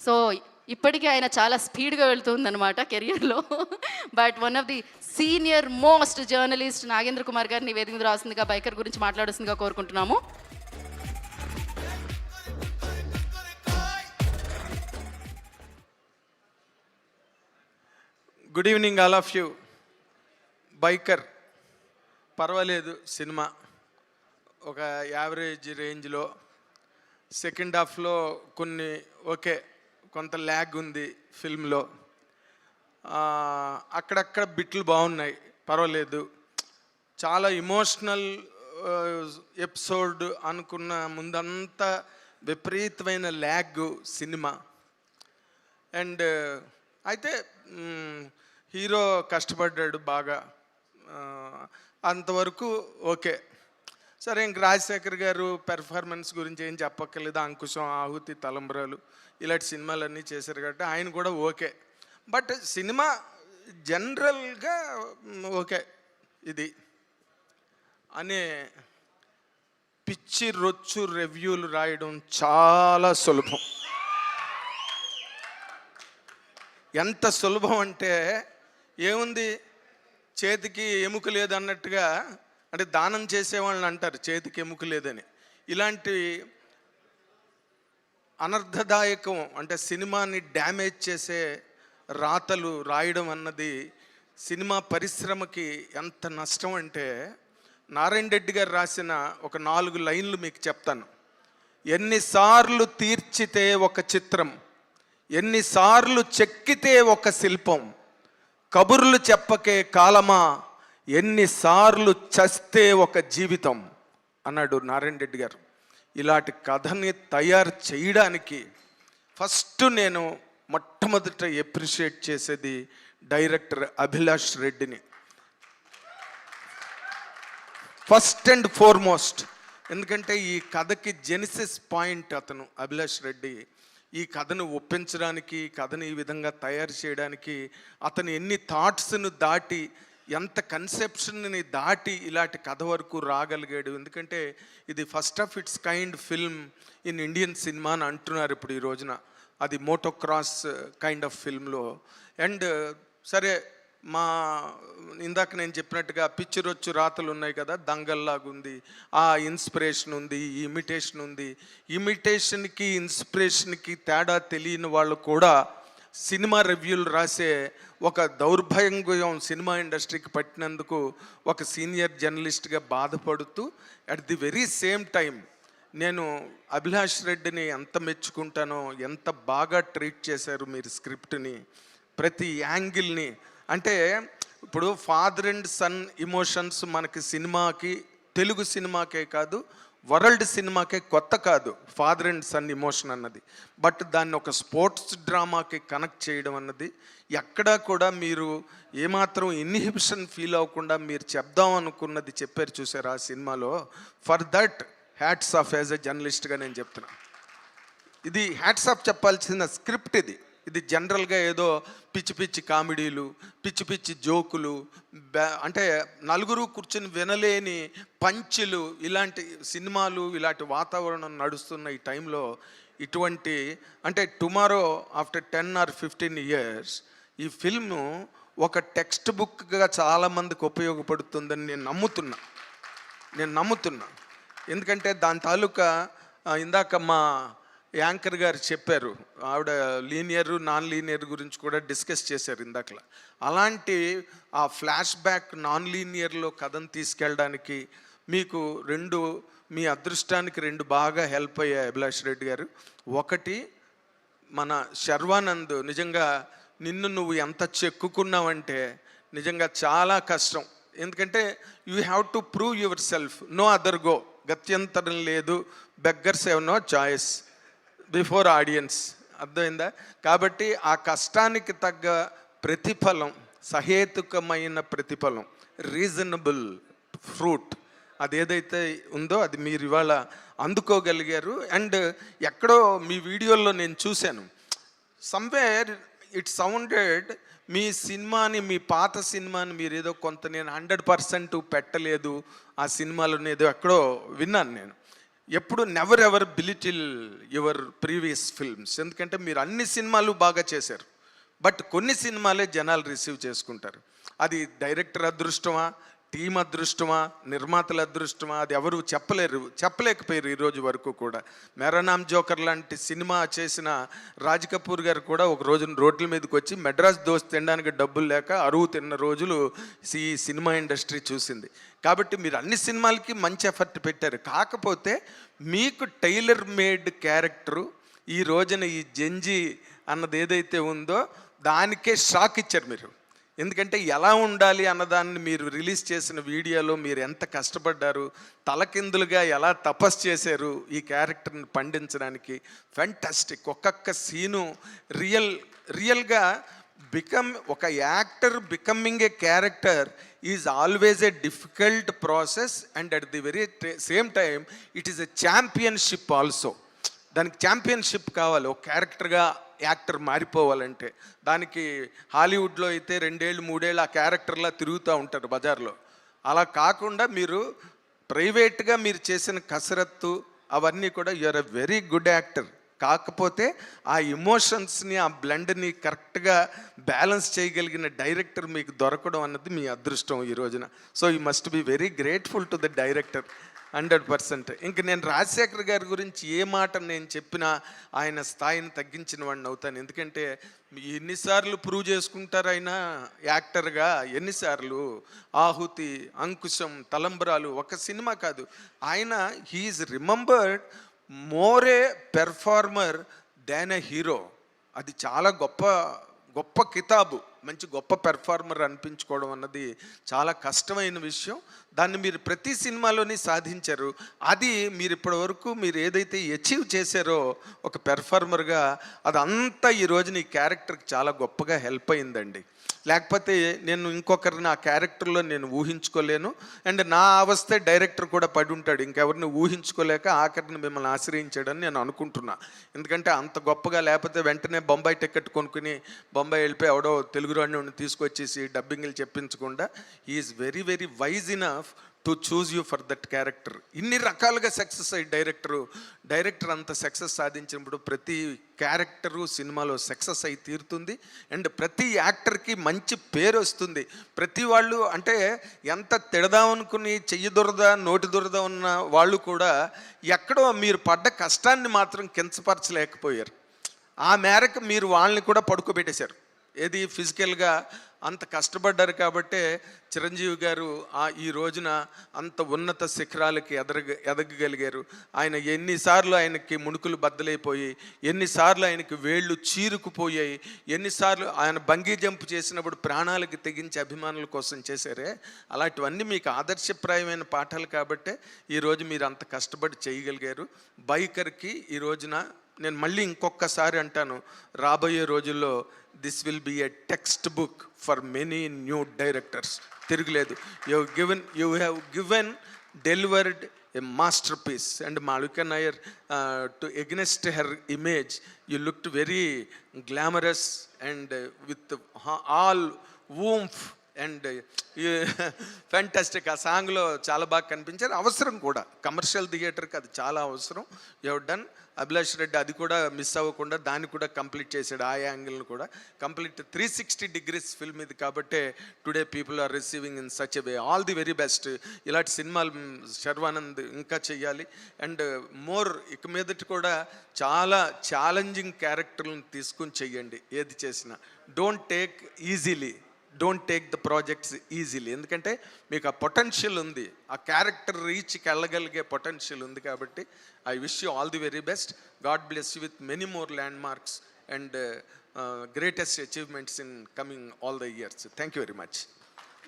So ఇప్పటికీ ఆయన చాలా స్పీడ్గా వెళ్తుందన్నమాట కెరియర్లో. But one of the senior most journalist Nagendra Kumar గారిని వేదిక మీద రాస్తుందిగా బైకర్ గురించి మాట్లాడుతుందిగా కోరుకుంటున్నాము. Good evening all of you. Biker పర్వాలేదు, సినిమా ఒక యావరేజ్ రేంజ్లో. సెకండ్ హాఫ్లో కొన్ని ఓకే, కొంత ల్యాగ్ ఉంది ఫిల్మ్లో. అక్కడక్కడ బిట్లు బాగున్నాయి, పర్వాలేదు. చాలా ఇమోషనల్ ఎపిసోడ్ అనుకున్న ముందంతా విపరీతమైన ల్యాగ్ సినిమా. అండ్ అయితే హీరో కష్టపడ్డాడు బాగా, అంతవరకు ఓకే. సరే, ఇంక రాజశేఖర్ గారు పెర్ఫార్మెన్స్ గురించి ఏం చెప్పక్కర్లేదు. అంకుశం, ఆహుతి, తలంబ్రాలు ఇలాంటి సినిమాలన్నీ చేశారు కాబట్టి ఆయన కూడా ఓకే. బట్ సినిమా జనరల్గా ఓకే ఇది అనే పిచ్చి రొచ్చు రివ్యూలు రాయడం చాలా సులభం. ఎంత సులభం అంటే ఏముంది, చేతికి ఎముక లేదన్నట్టుగా, అంటే దానం చేసేవాళ్ళని అంటారు చేతికి ఎముక లేదని. ఇలాంటి అనర్థదాయకం, అంటే సినిమాని డ్యామేజ్ చేసే రాతలు రాయడం అన్నది సినిమా పరిశ్రమకి ఎంత నష్టం అంటే, నారాయణ రెడ్డి గారు రాసిన ఒక 4 లైన్లు మీకు చెప్తాను. ఎన్నిసార్లు తీర్చితే ఒక చిత్రం, ఎన్నిసార్లు చెక్కితే ఒక శిల్పం, కబుర్లు చెప్పకే కాలమా, ఎన్నిసార్లు చస్తే ఒక జీవితం అన్నాడు నారాయణ రెడ్డి గారు. ఇలాంటి కథని తయారు చేయడానికి ఫస్ట్ నేను మొట్టమొదట ఎప్రిషియేట్ చేసేది డైరెక్టర్ అభిలాష్ రెడ్డిని, ఫస్ట్ అండ్ ఫార్మోస్ట్. ఎందుకంటే ఈ కథకి జెనిసిస్ పాయింట్ అతను అభిలాష్ రెడ్డి. ఈ కథను ఒప్పించడానికి, కథను ఈ విధంగా తయారు చేయడానికి అతను ఎన్ని థాట్స్ను దాటి, ఎంత కన్సెప్షన్ని దాటి ఇలాంటి కథ వరకు రాగలిగాడు. ఎందుకంటే ఇది first of it's kind film in Indian cinema అని అంటున్నారు ఇప్పుడు ఈ రోజున. అది మోటోక్రాస్ కైండ్ ఆఫ్ ఫిల్మ్లో. అండ్ సరే, మా ఇందాక నేను చెప్పినట్టుగా పిచ్చిరొచ్చు రాతలు ఉన్నాయి కదా, దంగల్లాగా ఉంది, ఆ ఇన్స్పిరేషన్ ఉంది, ఇమిటేషన్ ఉంది. ఇమిటేషన్కి ఇన్స్పిరేషన్కి తేడా తెలియని వాళ్ళు కూడా సినిమా రివ్యూలు రాసే ఒక దౌర్భాగ్యం సినిమా ఇండస్ట్రీకి పట్టినందుకు ఒక సీనియర్ జర్నలిస్ట్గా బాధపడుతూ, at the very same time నేను అభిలాష్ రెడ్డిని ఎంత మెచ్చుకుంటానో, ఎంత బాగా ట్రీట్ చేశారు మీరు స్క్రిప్ట్ని, ప్రతి యాంగిల్ని. అంటే ఇప్పుడు ఫాదర్ అండ్ సన్ ఇమోషన్స్ మనకి సినిమాకి, తెలుగు సినిమాకే కాదు వరల్డ్ సినిమాకే కొత్త కాదు ఫాదర్ అండ్ సన్ ఇమోషన్ అన్నది. బట్ దాన్ని ఒక స్పోర్ట్స్ డ్రామాకి కనెక్ట్ చేయడం అన్నది ఎక్కడా కూడా మీరు ఏమాత్రం ఇన్హిబిషన్ ఫీల్ అవ్వకుండా మీరు చెప్దాం అనుకున్నది చెప్పారు చూసారు ఆ సినిమాలో. For that hats off as a జర్నలిస్ట్గా నేను చెప్తున్నాను. ఇది హ్యాట్స్ ఆఫ్ చెప్పాల్సిన స్క్రిప్ట్ ఇది. ఇది జనరల్గా ఏదో పిచ్చి పిచ్చి కామెడీలు, పిచ్చి పిచ్చి జోకులు, అంటే నలుగురు కూర్చొని వినలేని పంచులు, ఇలాంటి సినిమాలు, ఇలాంటి వాతావరణం నడుస్తున్న ఈ టైంలో ఇటువంటి, అంటే టుమారో ఆఫ్టర్ 10 or 15 years ఈ ఫిల్ము ఒక టెక్స్ట్ బుక్గా చాలామందికి ఉపయోగపడుతుందని నేను నమ్ముతున్నా. ఎందుకంటే దాని తాలూకా ఇందాక మా యాంకర్ గారు చెప్పారు, ఆవిడ లీనియర్ నాన్ లీనియర్ గురించి కూడా డిస్కస్ చేశారు ఇందాకలా. అలాంటి ఆ ఫ్లాష్ బ్యాక్ నాన్ లీనియర్లో కథను తీసుకెళ్ళడానికి మీకు మీ అదృష్టానికి 2 బాగా హెల్ప్ అయ్యాయి అభిలాష్ రెడ్డి గారు. ఒకటి, మన శర్వానంద్ నిజంగా నిన్ను నువ్వు ఎంత చెక్కుకున్నావంటే నిజంగా చాలా కష్టం. ఎందుకంటే you have to prove yourself, no other go, గత్యంతరం లేదు, beggars have no choice before audience. అర్థమైందా? కాబట్టి ఆ కష్టానికి తగ్గ ప్రతిఫలం, సహేతుకమైన ప్రతిఫలం, రీజనబుల్ ఫ్రూట్, అదేదైతే ఉందో అది మీరు ఇవాళ అందుకోగలిగారు. అండ్ ఎక్కడో మీ వీడియోల్లో నేను చూశాను, సమ్వేర్ ఇట్ సౌండెడ్ మీ సినిమాని, మీ పాత సినిమాని మీరు ఏదో కొంత, నేను 100% పెట్టలేదు ఆ సినిమాలో, ఏదో ఎక్కడో విన్నాను నేను. ఎప్పుడు never ever belittle your previous films. ఎందుకంటే మీరు అన్ని సినిమాలు బాగా చేశారు, బట్ కొన్ని సినిమాలే జనాలు రిసీవ్ చేసుకుంటారు. అది డైరెక్టర్ అదృష్టమా, టీం అదృష్టమా, నిర్మాతల అదృష్టమా, అది ఎవరు చెప్పలేకపోయారు ఈ రోజు వరకు కూడా. మేరా నామ్ జోకర్ లాంటి సినిమా చేసిన రాజ్ కపూర్ గారు కూడా ఒక రోజు రోడ్ల మీదకి వచ్చి మెడ్రాస్ దోస్త్ తినడానికి డబ్బులు లేక అరువు తిన్న రోజులు ఈ సినిమా ఇండస్ట్రీ చూసింది. కాబట్టి మీరు అన్ని సినిమాలకి మంచి ఎఫర్ట్ పెట్టారు. కాకపోతే మీకు టైలర్ మేడ్ క్యారెక్టరు ఈ రోజున ఈ జంజీ అన్నది ఏదైతే ఉందో దానికే షాక్ ఇచ్చారు మీరు. ఎందుకంటే ఎలా ఉండాలి అన్నదాన్ని మీరు రిలీజ్ చేసిన వీడియోలో మీరు ఎంత కష్టపడ్డారు, తలకిందులుగా ఎలా తపస్సు చేశారు ఈ క్యారెక్టర్ని పండించడానికి. ఫ్యాంటాస్టిక్. ఒక్కొక్క సీను రియల్గా ఒక actor becoming a character is always a difficult process, and at the very same time it is a championship also. దానికి ఛాంపియన్షిప్ కావాలి ఒక క్యారెక్టర్గా యాక్టర్ మారిపోవాలంటే. దానికి హాలీవుడ్లో అయితే 2 ఏళ్ళు 3 ఏళ్ళు ఆ క్యారెక్టర్లా తిరుగుతూ ఉంటారు బజార్లో. అలా కాకుండా మీరు ప్రైవేట్గా మీరు చేసిన కసరత్తు అవన్నీ కూడా you are a very good actor. కాకపోతే ఆ ఎమోషన్స్ని, ఆ బ్లెండ్ని కరెక్ట్గా బ్యాలెన్స్ చేయగలిగిన డైరెక్టర్ మీకు దొరకడం అన్నది మీ అదృష్టం ఈ రోజున. So you must be very grateful to the director 100%. ఇంక నేను రాజశేఖర్ గారి గురించి ఏ మాట నేను చెప్పినా ఆయన స్థాయిని తగ్గించిన వాడిని అవుతాను. ఎందుకంటే ఎన్నిసార్లు ప్రూవ్ చేసుకుంటారు ఆయన యాక్టర్గా, ఎన్నిసార్లు ఆహుతి, అంకుశం, తలంబరాలు ఒక సినిమా కాదు. ఆయన he's remembered more a performer than a hero. అది చాలా గొప్ప కితాబు. మంచి గొప్ప పెర్ఫార్మర్ అనిపించుకోవడం అన్నది చాలా కష్టమైన విషయం. దాన్ని మీరు ప్రతి సినిమాలోని సాధించారు. అది మీరు ఇప్పటివరకు మీరు ఏదైతే అచీవ్ చేశారో ఒక పెర్ఫార్మర్గా, అదంతా ఈ రోజున ఈ క్యారెక్టర్కి చాలా గొప్పగా హెల్ప్ అయిందండి. లేకపోతే నేను ఇంకొకరిని ఆ క్యారెక్టర్లో నేను ఊహించుకోలేను. అండ్ నా అవస్థే డైరెక్టర్ కూడా పడి ఉంటాడు, ఇంకెవరిని ఊహించుకోలేక ఆఖరిని మిమ్మల్ని ఆశ్రయించాడని నేను అనుకుంటున్నా. ఎందుకంటే అంత గొప్పగా, లేకపోతే వెంటనే బొంబాయి టికెట్ కొనుక్కుని బొంబాయి వెళ్ళిపోయి ఎవడో తెలుగు రాడిని తీసుకొచ్చేసి డబ్బింగ్లు చెప్పించకుండా is very very wise enough to choose you for that character. ఇన్ని రకాలుగా సక్సెస్ అయ్యి డైరెక్టర్ అంత సక్సెస్ సాధించినప్పుడు ప్రతి క్యారెక్టరు సినిమాలో సక్సెస్ అయి తీరుతుంది. అండ్ ప్రతి యాక్టర్కి మంచి పేరు వస్తుంది. ప్రతి వాళ్ళు అంటే ఎంత తిడదామనుకుని చెయ్యి దురద నోటి దురద ఉన్న వాళ్ళు కూడా ఎక్కడో మీరు పడ్డ కష్టాన్ని మాత్రం కించపరచలేకపోయారు. ఆ మేరకు మీరు వాళ్ళని కూడా పడుకోబెట్టేశారు. ఏది ఫిజికల్గా అంత కష్టపడ్డారు. కాబట్టే చిరంజీవి గారు ఈ రోజున అంత ఉన్నత శిఖరాలకి ఎదగగలిగారు. ఆయన ఎన్నిసార్లు ఆయనకి ముణుకులు బద్దలైపోయి, ఎన్నిసార్లు ఆయనకి వేళ్ళు చీరుకుపోయాయి, ఎన్నిసార్లు ఆయన బంగీ జంప్ చేసినప్పుడు ప్రాణాలకి తెగించి అభిమానుల కోసం చేశారే, అలాంటివన్నీ మీకు ఆదర్శప్రాయమైన పాఠాలు. కాబట్టే ఈరోజు మీరు అంత కష్టపడి చేయగలిగారు. బైకర్కి ఈ రోజున నేను మళ్ళీ ఇంకొకసారి అంటాను, రాబోయే రోజుల్లో this will be a textbook for many new directors. తిరగలేదు. You have given delivered a masterpiece. And Malavika Nair, to against her image you looked very glamorous and with all oomph and fantastic. ఆ సాంగ్లో చాలా బాగా కనిపించారు. అవసరం కూడా commercial థియేటర్కి అది చాలా అవసరం. You have done. Abhilash Reddy అది కూడా మిస్ అవ్వకుండా దాన్ని కూడా కంప్లీట్ చేశాడు. ఆ యాంగిల్ని కూడా కంప్లీట్ 360 degrees ఫిల్మ్ ఇది. కాబట్టి today people are receiving in such a way. All the very best. ఇలాంటి సినిమాలు శర్వానంద్ ఇంకా చెయ్యాలి. అండ్ మోర్ ఇక మీదటి కూడా చాలా ఛాలెంజింగ్ క్యారెక్టర్లను తీసుకుని చెయ్యండి. ఏది చేసినా don't take the projects easily. ఎందుకంటే మీకు ఆ పొటెన్షియల్ ఉంది, ఆ క్యారెక్టర్ రీచ్కి వెళ్ళగలిగే పొటెన్షియల్ ఉంది. కాబట్టి I wish you all the very best. God bless you with many more landmarks and greatest achievements in coming all the years. Thank you very much.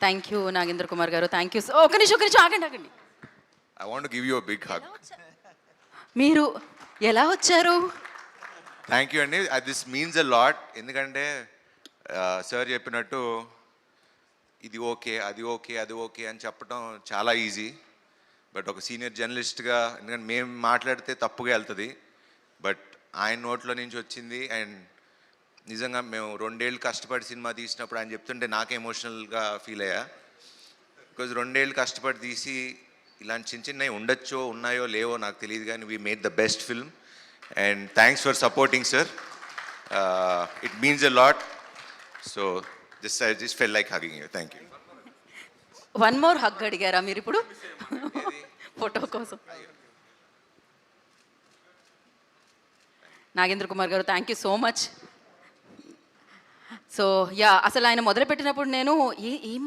Thank you Nagendra Kumar garu. Thank you. ఒక నిమిషం ఆగండి. I want to give you a big hug. మీరు ఎలా వచ్చారు? Thank you అండి. This means a lot. ఎందుకంటే sir చెప్పినట్టు ఇది ఓకే, అది ఓకే అని చెప్పడం చాలా ఈజీ. బట్ ఒక సీనియర్ జర్నలిస్ట్గా, ఎందుకంటే మేము మాట్లాడితే తప్పుగా వెళ్తుంది, బట్ ఆయన నోట్లో నుంచి వచ్చింది. అండ్ నిజంగా మేము 2 ఏళ్ళు కష్టపడి సినిమా తీసినప్పుడు ఆయన చెప్తుంటే నాకే ఎమోషనల్గా ఫీల్ అయ్యా. బికాజ్ 2 ఏళ్ళు కష్టపడి తీసి ఇలాంటి చిన్న చిన్నవి ఉండొచ్చో ఉన్నాయో లేవో నాకు తెలియదు కానీ we made the best film and thanks for supporting sir. It means a lot. So I just fell like hugging you. Thank you. One more hug అడిగారా మీరు ఇప్పుడు ఫోటో కోసం? Nagendra Kumar garu, thank you so much. So yeah, అసలు ఆయన మొదలుపెట్టినప్పుడు నేను ఏం